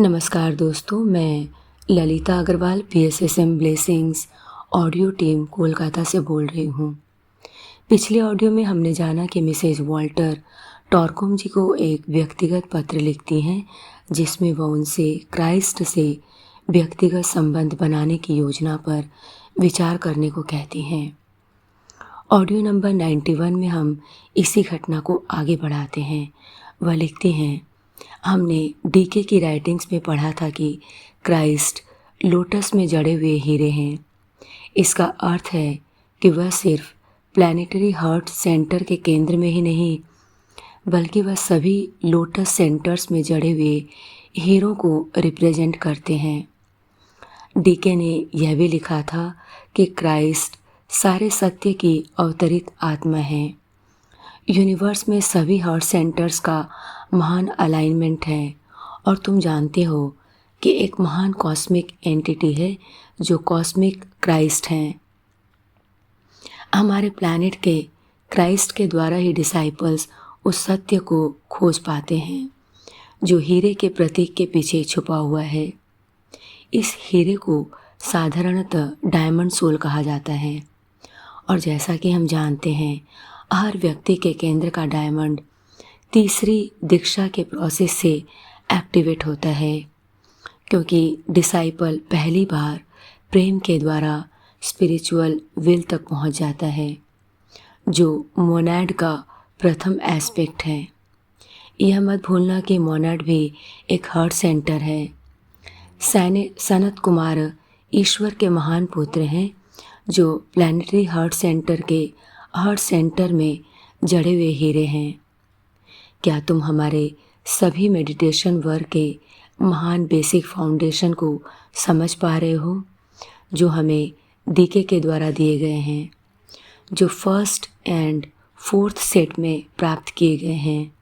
नमस्कार दोस्तों, मैं Lalita Agarwal PSSM blessings audio team Kolkata से बोल रही हूँ। पिछले ऑडियो में हमने जाना कि मिसेज वॉल्टर टॉरकोम जी को एक व्यक्तिगत पत्र लिखती हैं जिसमें वह उनसे क्राइस्ट से व्यक्तिगत संबंध बनाने की योजना पर विचार करने को कहती हैं। ऑडियो नंबर 91 में हम इसी घटना को आगे बढ़ाते हैं। वह लिखती हैं, हमने डीके की राइटिंग्स में पढ़ा था कि क्राइस्ट लोटस में जड़े हुए हीरे हैं। इसका अर्थ है कि वह सिर्फ प्लैनेटरी हार्ट सेंटर के केंद्र में ही नहीं बल्कि वह सभी लोटस सेंटर्स में जड़े हुए हीरों को रिप्रेजेंट करते हैं। डीके ने यह भी लिखा था कि क्राइस्ट सारे सत्य की अवतरित आत्मा है। यूनिवर्स में सभी हार्ट सेंटर्स का महान अलाइनमेंट है और तुम जानते हो कि एक महान कॉस्मिक एंटिटी है जो कॉस्मिक क्राइस्ट हैं। हमारे प्लैनेट के क्राइस्ट के द्वारा ही डिसाइपल्स उस सत्य को खोज पाते हैं जो हीरे के प्रतीक के पीछे छुपा हुआ है। इस हीरे को साधारणतः डायमंड सोल कहा जाता है और जैसा कि हम जानते हैं हर व्यक्ति के केंद्र का डायमंड तीसरी दीक्षा के प्रोसेस से एक्टिवेट होता है, क्योंकि डिसाइपल पहली बार प्रेम के द्वारा स्पिरिचुअल विल तक पहुंच जाता है जो मोनाड का प्रथम एस्पेक्ट है। यह मत भूलना कि मोनाड भी एक हार्ट सेंटर है। सनत कुमार ईश्वर के महान पुत्र हैं जो प्लैनेटरी हार्ट सेंटर के हार्ट सेंटर में जड़े हुए हीरे हैं। क्या तुम हमारे सभी मेडिटेशन वर्क के महान बेसिक फाउंडेशन को समझ पा रहे हो जो हमें डीके के द्वारा दिए गए हैं, जो फर्स्ट एंड फोर्थ सेट में प्राप्त किए गए हैं?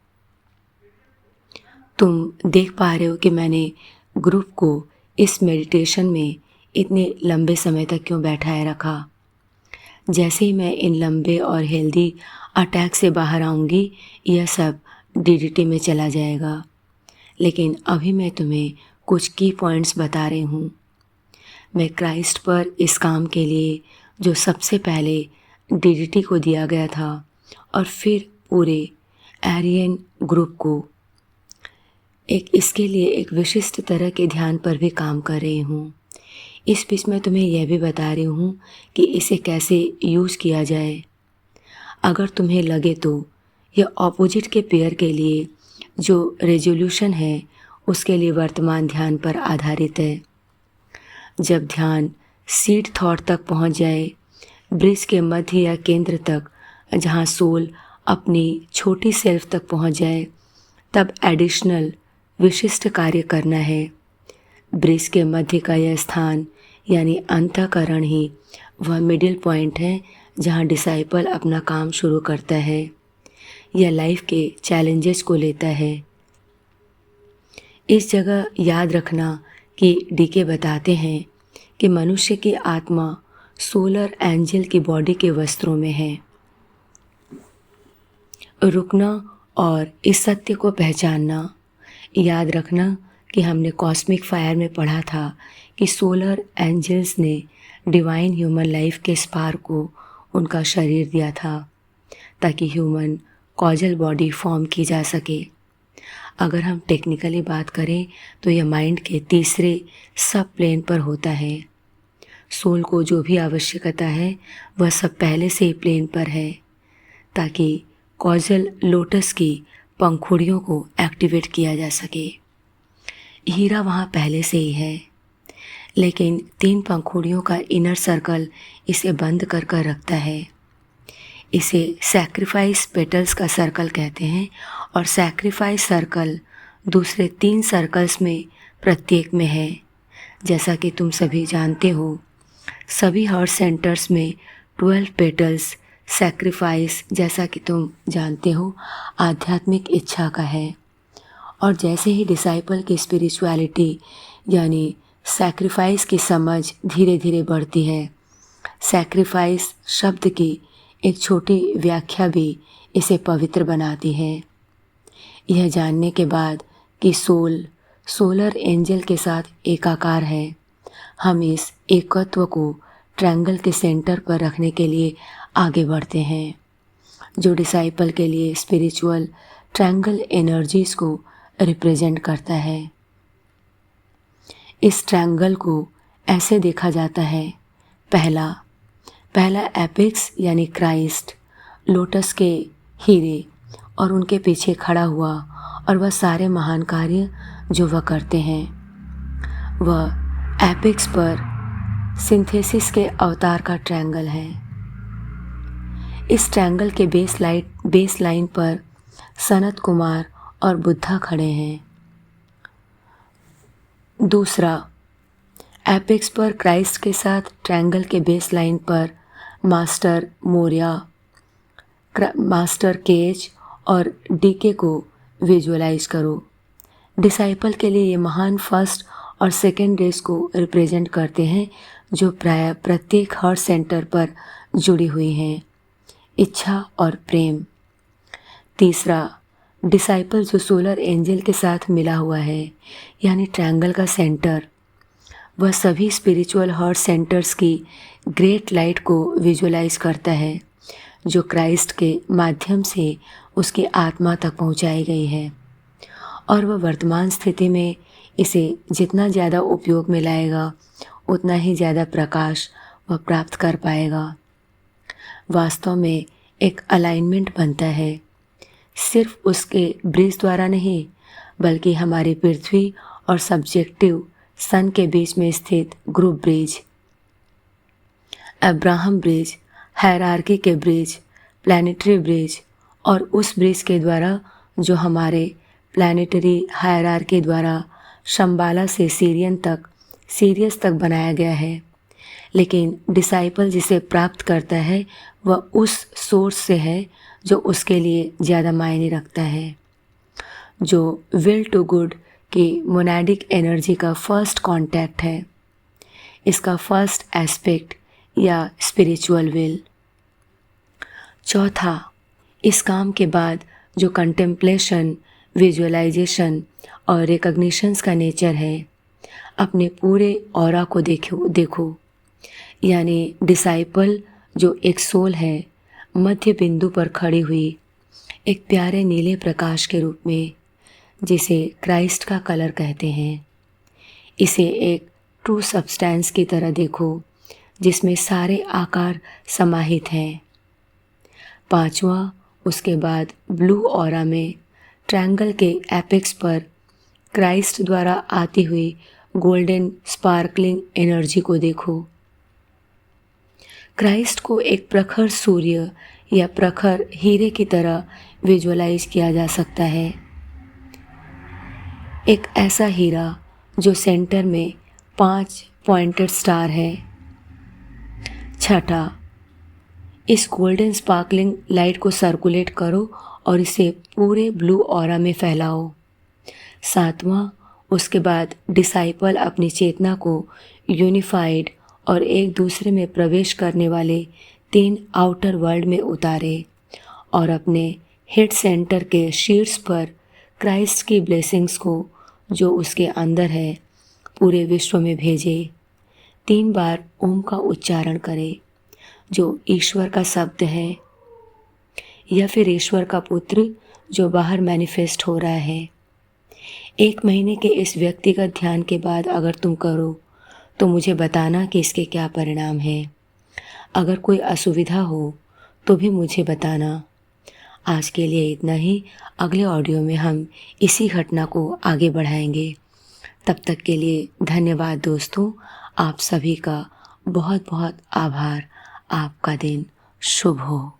तुम देख पा रहे हो कि मैंने ग्रुप को इस मेडिटेशन में इतने लंबे समय तक क्यों बैठाए रखा। जैसे ही मैं इन लंबे और हेल्दी अटैक से बाहर आऊँगी यह सब DDT में चला जाएगा, लेकिन अभी मैं तुम्हें कुछ की पॉइंट्स बता रही हूँ। मैं क्राइस्ट पर इस काम के लिए जो सबसे पहले DDT को दिया गया था और फिर पूरे एरियन ग्रुप को इसके लिए एक विशिष्ट तरह के ध्यान पर भी काम कर रही हूँ। इस बीच मैं तुम्हें यह भी बता रही हूँ कि इसे कैसे यूज़ किया जाए। अगर तुम्हें लगे तो यह ऑपोजिट के पेयर के लिए जो रेजोल्यूशन है उसके लिए वर्तमान ध्यान पर आधारित है। जब ध्यान सीड थॉट तक पहुँच जाए, ब्रिज के मध्य या केंद्र तक जहाँ सोल अपनी छोटी सेल्फ तक पहुँच जाए, तब एडिशनल विशिष्ट कार्य करना है। ब्रिज के मध्य का यह स्थान यानी अंतःकरण ही वह मिडिल पॉइंट है जहाँ डिसाइपल अपना काम शुरू करता है या लाइफ के चैलेंजेस को लेता है। इस जगह याद रखना कि डीके बताते हैं कि मनुष्य की आत्मा सोलर एंजल की बॉडी के वस्त्रों में है। रुकना और इस सत्य को पहचानना। याद रखना कि हमने कॉस्मिक फायर में पढ़ा था कि सोलर एंजल्स ने डिवाइन ह्यूमन लाइफ के स्पार्क को उनका शरीर दिया था ताकि ह्यूमन कॉजल बॉडी फॉर्म की जा सके। अगर हम टेक्निकली बात करें तो यह माइंड के तीसरे सब प्लेन पर होता है। सोल को जो भी आवश्यकता है वह सब पहले से ही प्लेन पर है ताकि कॉजल लोटस की पंखुड़ियों को एक्टिवेट किया जा सके। हीरा वहाँ पहले से ही है, लेकिन 3 पंखुड़ियों का इनर सर्कल इसे बंद कर कर रखता है। इसे सैक्रिफाइस पेटल्स का सर्कल कहते हैं और सैक्रिफाइस सर्कल दूसरे 3 सर्कल्स में प्रत्येक में है। जैसा कि तुम सभी जानते हो, सभी हार्ट सेंटर्स में 12 पेटल्स सैक्रिफाइस, जैसा कि तुम जानते हो, आध्यात्मिक इच्छा का है। और जैसे ही डिसाइपल की स्पिरिचुअलिटी यानी सैक्रिफाइस की समझ धीरे धीरे बढ़ती है, सैक्रिफाइस शब्द की एक छोटी व्याख्या भी इसे पवित्र बनाती है। यह जानने के बाद कि सोल सोलर एंजल के साथ एकाकार है। हम इस एकत्व को ट्रायंगल के सेंटर पर रखने के लिए आगे बढ़ते हैं, जो डिसाइपल के लिए स्पिरिचुअल ट्रायंगल एनर्जीज को रिप्रेजेंट करता है। इस ट्रायंगल को ऐसे देखा जाता है। पहला एपेक्स यानी क्राइस्ट लोटस के हीरे और उनके पीछे खड़ा हुआ, और वह सारे महान कार्य जो वह करते हैं। वह एपेक्स पर सिंथेसिस के अवतार का ट्रायंगल है। इस ट्रायंगल के बेस लाइन पर सनत कुमार और बुद्धा खड़े हैं। दूसरा, एपेक्स पर क्राइस्ट के साथ ट्रायंगल के बेस लाइन पर मास्टर मोरिया, मास्टर केज और डीके को विजुअलाइज करो। डिसाइपल के लिए ये महान फर्स्ट और सेकेंड रेस को रिप्रेजेंट करते हैं, जो प्रायः प्रत्येक हार्ट सेंटर पर जुड़ी हुई हैं, इच्छा और प्रेम। तीसरा, डिसाइपल जो सोलर एंजल के साथ मिला हुआ है, यानी ट्रायंगल का सेंटर, वह सभी स्पिरिचुअल हार्ट सेंटर्स की ग्रेट लाइट को विजुअलाइज करता है, जो क्राइस्ट के माध्यम से उसकी आत्मा तक पहुंचाई गई है, और वह वर्तमान स्थिति में इसे जितना ज़्यादा उपयोग में लाएगा उतना ही ज़्यादा प्रकाश वह प्राप्त कर पाएगा। वास्तव में एक अलाइनमेंट बनता है, सिर्फ उसके ब्रिज द्वारा नहीं, बल्कि हमारी पृथ्वी और सब्जेक्टिव सन के बीच में स्थित group bridge, Abraham bridge, hierarchy के ब्रिज, प्लानिटरी ब्रिज, और उस ब्रिज के द्वारा जो हमारे प्लानिटरी हायरार्की द्वारा शंबाला से सीरियस तक बनाया गया है। लेकिन डिसाइपल जिसे प्राप्त करता है वह उस सोर्स से है जो उसके लिए ज़्यादा मायने रखता है, जो विल टू गुड की मोनाडिक एनर्जी का फर्स्ट कांटेक्ट है, इसका फर्स्ट एस्पेक्ट या स्पिरिचुअल विल। चौथा, इस काम के बाद जो कंटेम्पलेशन, विजुअलाइजेशन और रिकॉग्निशंस का नेचर है, अपने पूरे ऑरा को देखो, यानी डिसाइपल जो एक सोल है, मध्य बिंदु पर खड़ी हुई एक प्यारे नीले प्रकाश के रूप में, जिसे क्राइस्ट का कलर कहते हैं। इसे एक ट्रू सब्सटेंस की तरह देखो, जिसमें सारे आकार समाहित हैं। पांचवा, उसके बाद ब्लू ऑरा में ट्रायंगल के एपेक्स पर क्राइस्ट द्वारा आती हुई गोल्डन स्पार्कलिंग एनर्जी को देखो। क्राइस्ट को एक प्रखर सूर्य या प्रखर हीरे की तरह विजुअलाइज किया जा सकता है, एक ऐसा हीरा जो सेंटर में 5 पॉइंटेड स्टार है। छठा, इस गोल्डन स्पार्कलिंग लाइट को सर्कुलेट करो और इसे पूरे ब्लू ऑरा में फैलाओ। सातवां, उसके बाद डिसाइपल अपनी चेतना को यूनिफाइड और एक दूसरे में प्रवेश करने वाले 3 आउटर वर्ल्ड में उतारे और अपने हेड सेंटर के शीर्ष पर क्राइस्ट की ब्लेसिंग्स को जो उसके अंदर है पूरे विश्व में भेजे। 3 बार ओम का उच्चारण करे, जो ईश्वर का शब्द है या फिर ईश्वर का पुत्र जो बाहर मैनिफेस्ट हो रहा है। 1 महीने के इस व्यक्तिगत ध्यान के बाद अगर तुम करो तो मुझे बताना कि इसके क्या परिणाम हैं। अगर कोई असुविधा हो तो भी मुझे बताना। आज के लिए इतना ही। अगले ऑडियो में हम इसी घटना को आगे बढ़ाएंगे। तब तक के लिए धन्यवाद दोस्तों। आप सभी का बहुत बहुत आभार। आपका दिन शुभ हो।